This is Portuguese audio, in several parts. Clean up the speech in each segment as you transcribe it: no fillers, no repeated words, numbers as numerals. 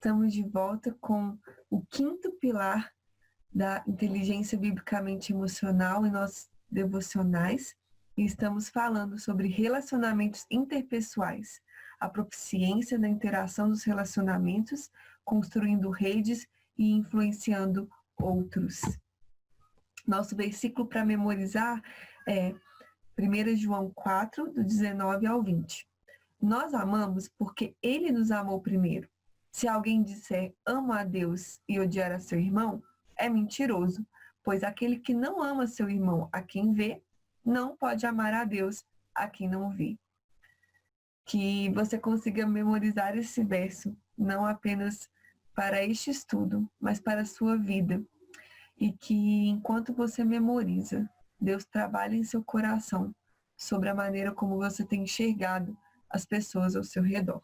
Estamos de volta com o quinto pilar da inteligência biblicamente emocional em nossos devocionais e estamos falando sobre relacionamentos interpessoais, a proficiência na interação dos relacionamentos, construindo redes e influenciando outros. Nosso versículo para memorizar é 1 João 4, do 19 ao 20. Nós amamos porque ele nos amou primeiro. Se alguém disser amo a Deus e odiar a seu irmão, é mentiroso, pois aquele que não ama seu irmão a quem vê, não pode amar a Deus a quem não vê. Que você consiga memorizar esse verso, não apenas para este estudo, mas para a sua vida. E que enquanto você memoriza, Deus trabalha em seu coração sobre a maneira como você tem enxergado as pessoas ao seu redor.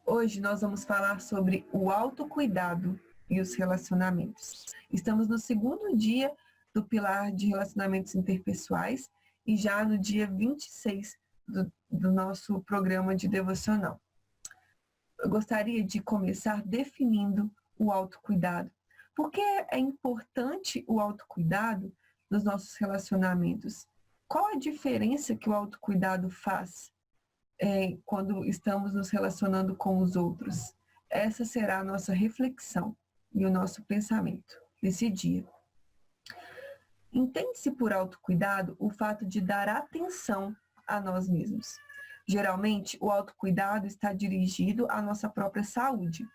Hoje nós vamos falar sobre o autocuidado e os relacionamentos. Estamos no segundo dia do pilar de relacionamentos interpessoais e já no dia 26 do nosso programa de devocional. Eu gostaria de começar definindo o autocuidado. Por que é importante o autocuidado nos nossos relacionamentos? Qual a diferença que o autocuidado faz quando estamos nos relacionando com os outros? Essa será a nossa reflexão e o nosso pensamento nesse dia. Entende-se por autocuidado o fato de dar atenção a nós mesmos. Geralmente, o autocuidado está dirigido à nossa própria saúde.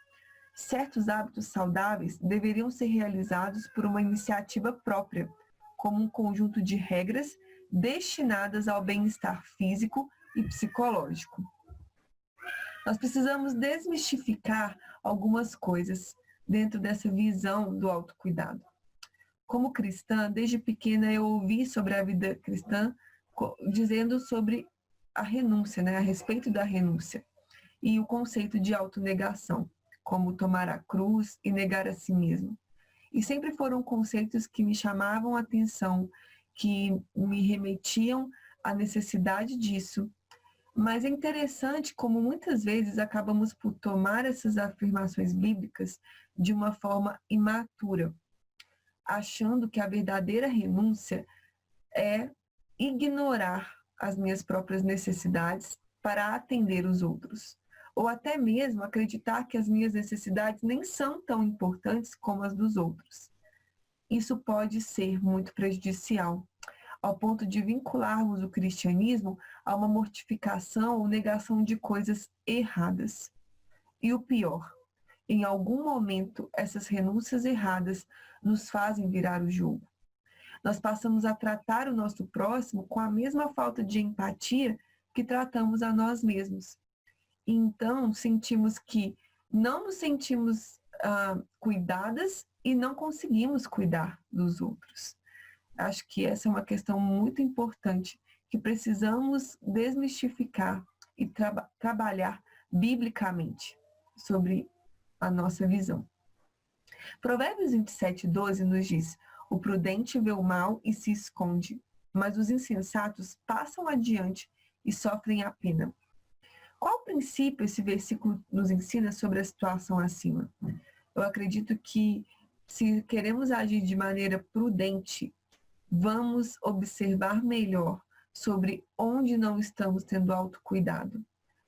Certos hábitos saudáveis deveriam ser realizados por uma iniciativa própria, como um conjunto de regras destinadas ao bem-estar físico e psicológico. Nós precisamos desmistificar algumas coisas dentro dessa visão do autocuidado. Como cristã, desde pequena eu ouvi sobre a vida cristã dizendo sobre a renúncia, a respeito da renúncia e o conceito de autonegação, como tomar a cruz e negar a si mesmo. E sempre foram conceitos que me chamavam a atenção, que me remetiam à necessidade disso. Mas é interessante como muitas vezes acabamos por tomar essas afirmações bíblicas de uma forma imatura, achando que a verdadeira renúncia é ignorar as minhas próprias necessidades para atender os outros, ou até mesmo acreditar que as minhas necessidades nem são tão importantes como as dos outros. Isso pode ser muito prejudicial, ao ponto de vincularmos o cristianismo a uma mortificação ou negação de coisas erradas. E o pior, em algum momento, essas renúncias erradas nos fazem virar o jogo. Nós passamos a tratar o nosso próximo com a mesma falta de empatia que tratamos a nós mesmos. E então, sentimos que não nos sentimos cuidadas e não conseguimos cuidar dos outros. Acho que essa é uma questão muito importante que precisamos desmistificar e trabalhar biblicamente sobre a nossa visão. Provérbios 27:12 nos diz: o prudente vê o mal e se esconde, mas os insensatos passam adiante e sofrem a pena. Qual princípio esse versículo nos ensina sobre a situação acima? Eu acredito que se queremos agir de maneira prudente, vamos observar melhor sobre onde não estamos tendo autocuidado,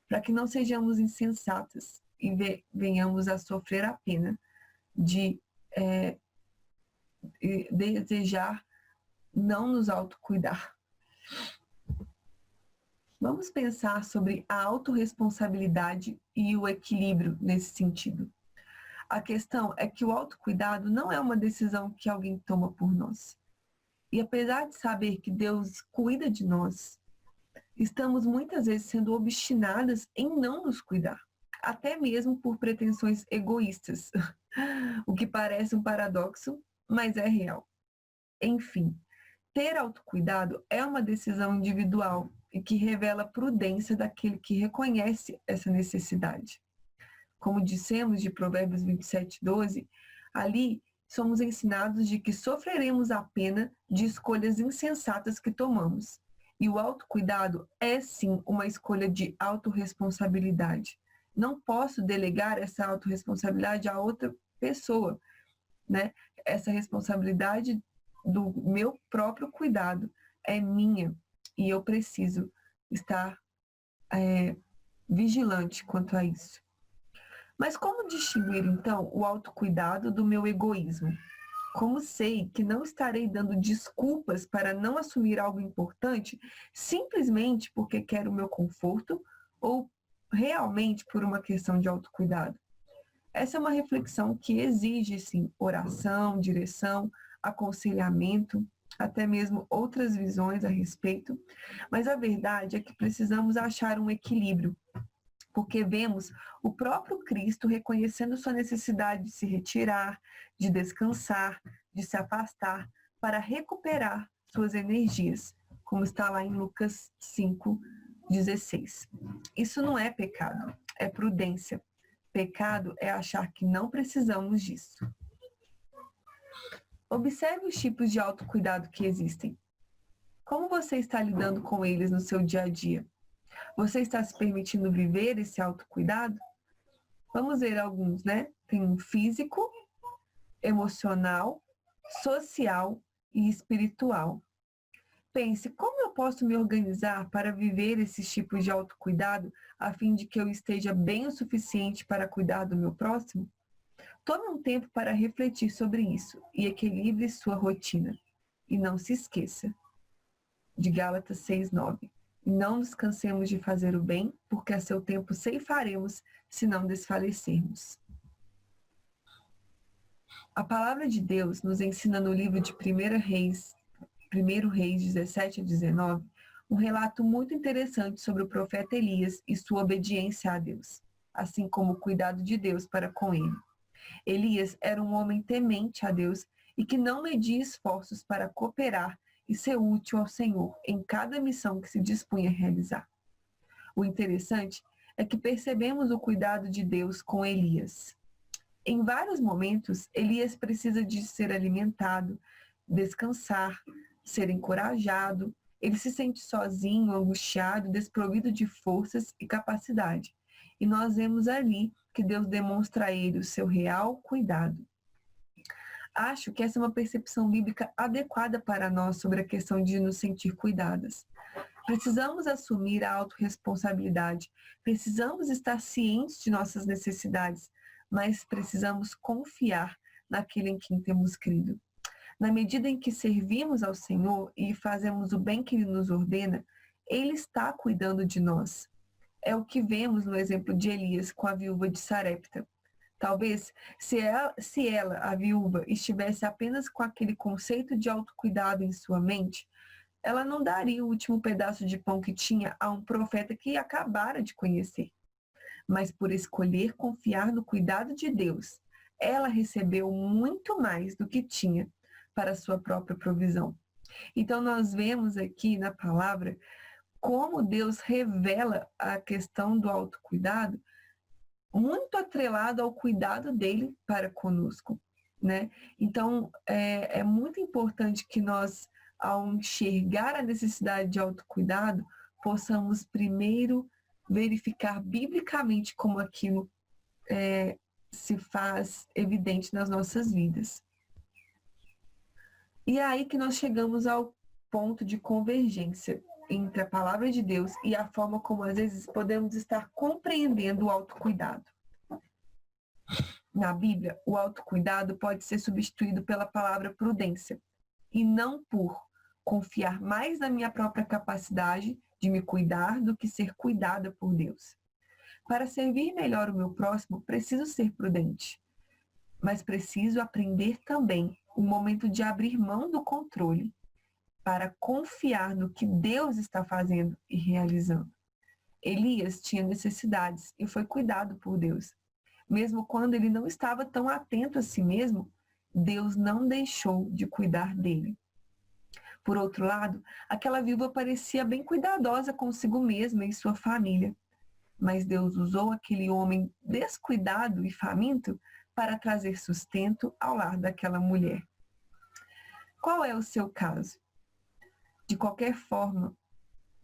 para que não sejamos insensatas e venhamos a sofrer a pena de desejar não nos autocuidar. Vamos pensar sobre a autorresponsabilidade e o equilíbrio nesse sentido. A questão é que o autocuidado não é uma decisão que alguém toma por nós. E apesar de saber que Deus cuida de nós, estamos muitas vezes sendo obstinadas em não nos cuidar, até mesmo por pretensões egoístas, o que parece um paradoxo, mas é real. Enfim, ter autocuidado é uma decisão individual e que revela a prudência daquele que reconhece essa necessidade. Como dissemos de Provérbios 27:12, ali somos ensinados de que sofreremos a pena de escolhas insensatas que tomamos. E o autocuidado é sim uma escolha de autorresponsabilidade. não posso delegar essa autorresponsabilidade a outra pessoa, né? Essa responsabilidade do meu próprio cuidado é minha e eu preciso estar vigilante quanto a isso. Mas como distinguir, então, o autocuidado do meu egoísmo? Como sei que não estarei dando desculpas para não assumir algo importante simplesmente porque quero o meu conforto ou realmente por uma questão de autocuidado? Essa é uma reflexão que exige, sim, oração, direção, aconselhamento, até mesmo outras visões a respeito, mas a verdade é que precisamos achar um equilíbrio, porque vemos o próprio Cristo reconhecendo sua necessidade de se retirar, de descansar, de se afastar, para recuperar suas energias, como está lá em Lucas 5:16. Isso não é pecado, é prudência. Pecado é achar que não precisamos disso. Observe os tipos de autocuidado que existem. Como você está lidando com eles no seu dia a dia? Você está se permitindo viver esse autocuidado? Vamos ver alguns, né? Tem o físico, emocional, social e espiritual. Pense, como eu posso me organizar para viver esses tipos de autocuidado a fim de que eu esteja bem o suficiente para cuidar do meu próximo? Tome um tempo para refletir sobre isso e equilibre sua rotina. E não se esqueça de Gálatas 6:9. Não nos cansemos de fazer o bem, porque a seu tempo ceifaremos, se não desfalecermos. A palavra de Deus nos ensina no livro de 1 Reis 17-19, um relato muito interessante sobre o profeta Elias e sua obediência a Deus, assim como o cuidado de Deus para com ele. Elias era um homem temente a Deus e que não media esforços para cooperar e ser útil ao Senhor em cada missão que se dispunha a realizar. O interessante é que percebemos o cuidado de Deus com Elias. Em vários momentos, Elias precisa de ser alimentado, descansar, ser encorajado. Ele se sente sozinho, angustiado, desprovido de forças e capacidade. E nós vemos ali que Deus demonstra a ele o seu real cuidado. Acho que essa é uma percepção bíblica adequada para nós sobre a questão de nos sentir cuidadas. Precisamos assumir a autorresponsabilidade, precisamos estar cientes de nossas necessidades, mas precisamos confiar naquele em quem temos crido. Na medida em que servimos ao Senhor e fazemos o bem que Ele nos ordena, Ele está cuidando de nós. É o que vemos no exemplo de Elias com a viúva de Sarepta. Talvez, se ela, a viúva, estivesse apenas com aquele conceito de autocuidado em sua mente, ela não daria o último pedaço de pão que tinha a um profeta que acabara de conhecer. Mas por escolher confiar no cuidado de Deus, ela recebeu muito mais do que tinha para a sua própria provisão. Então, nós vemos aqui na palavra como Deus revela a questão do autocuidado muito atrelado ao cuidado dele para conosco, né? Então, é muito importante que nós, ao enxergar a necessidade de autocuidado, possamos primeiro verificar biblicamente como aquilo se faz evidente nas nossas vidas. E é aí que nós chegamos ao ponto de convergência entre a palavra de Deus e a forma como às vezes podemos estar compreendendo o autocuidado. Na Bíblia, o autocuidado pode ser substituído pela palavra prudência, e não por confiar mais na minha própria capacidade de me cuidar do que ser cuidada por Deus. Para servir melhor o meu próximo, preciso ser prudente, mas preciso aprender também o momento de abrir mão do controle para confiar no que Deus está fazendo e realizando. Elias tinha necessidades e foi cuidado por Deus. Mesmo quando ele não estava tão atento a si mesmo, Deus não deixou de cuidar dele. Por outro lado, aquela viúva parecia bem cuidadosa consigo mesma e sua família. Mas Deus usou aquele homem descuidado e faminto para trazer sustento ao lar daquela mulher. Qual é o seu caso? De qualquer forma,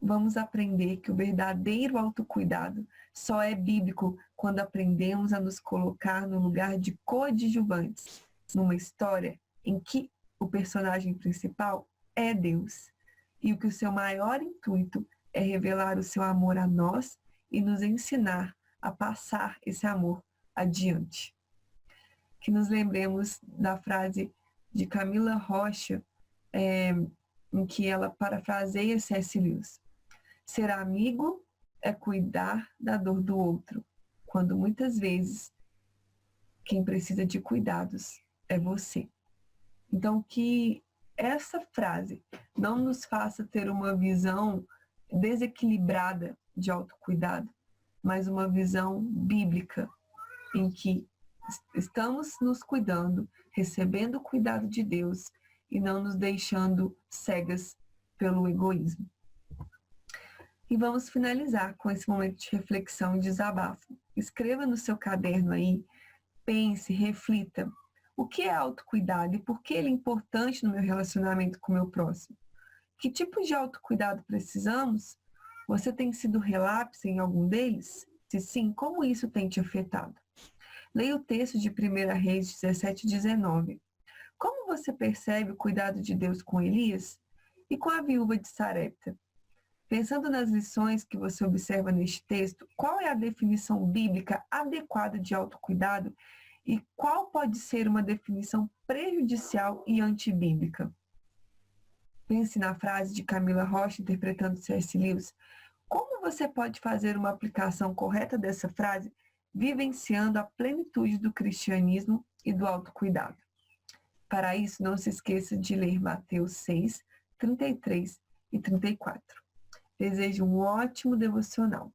vamos aprender que o verdadeiro autocuidado só é bíblico quando aprendemos a nos colocar no lugar de coadjuvantes, numa história em que o personagem principal é Deus, e que o seu maior intuito é revelar o seu amor a nós e nos ensinar a passar esse amor adiante. Que nos lembremos da frase de Camila Rocha, em que ela parafraseia C.S. Lewis. Ser amigo é cuidar da dor do outro, quando muitas vezes quem precisa de cuidados é você. Então, que essa frase não nos faça ter uma visão desequilibrada de autocuidado, mas uma visão bíblica, em que estamos nos cuidando, recebendo o cuidado de Deus e não nos deixando cegas pelo egoísmo. E vamos finalizar com esse momento de reflexão e desabafo. Escreva no seu caderno aí, pense, reflita. O que é autocuidado e por que ele é importante no meu relacionamento com o meu próximo? Que tipo de autocuidado precisamos? Você tem sido relapse em algum deles? Se sim, como isso tem te afetado? Leia o texto de 1 Reis 17:19. Como você percebe o cuidado de Deus com Elias e com a viúva de Sarepta? Pensando nas lições que você observa neste texto, qual é a definição bíblica adequada de autocuidado e qual pode ser uma definição prejudicial e antibíblica? Pense na frase de Camila Rocha interpretando C.S. Lewis. Como você pode fazer uma aplicação correta dessa frase, vivenciando a plenitude do cristianismo e do autocuidado? Para isso, não se esqueça de ler Mateus 6, 33 e 34. Desejo um ótimo devocional.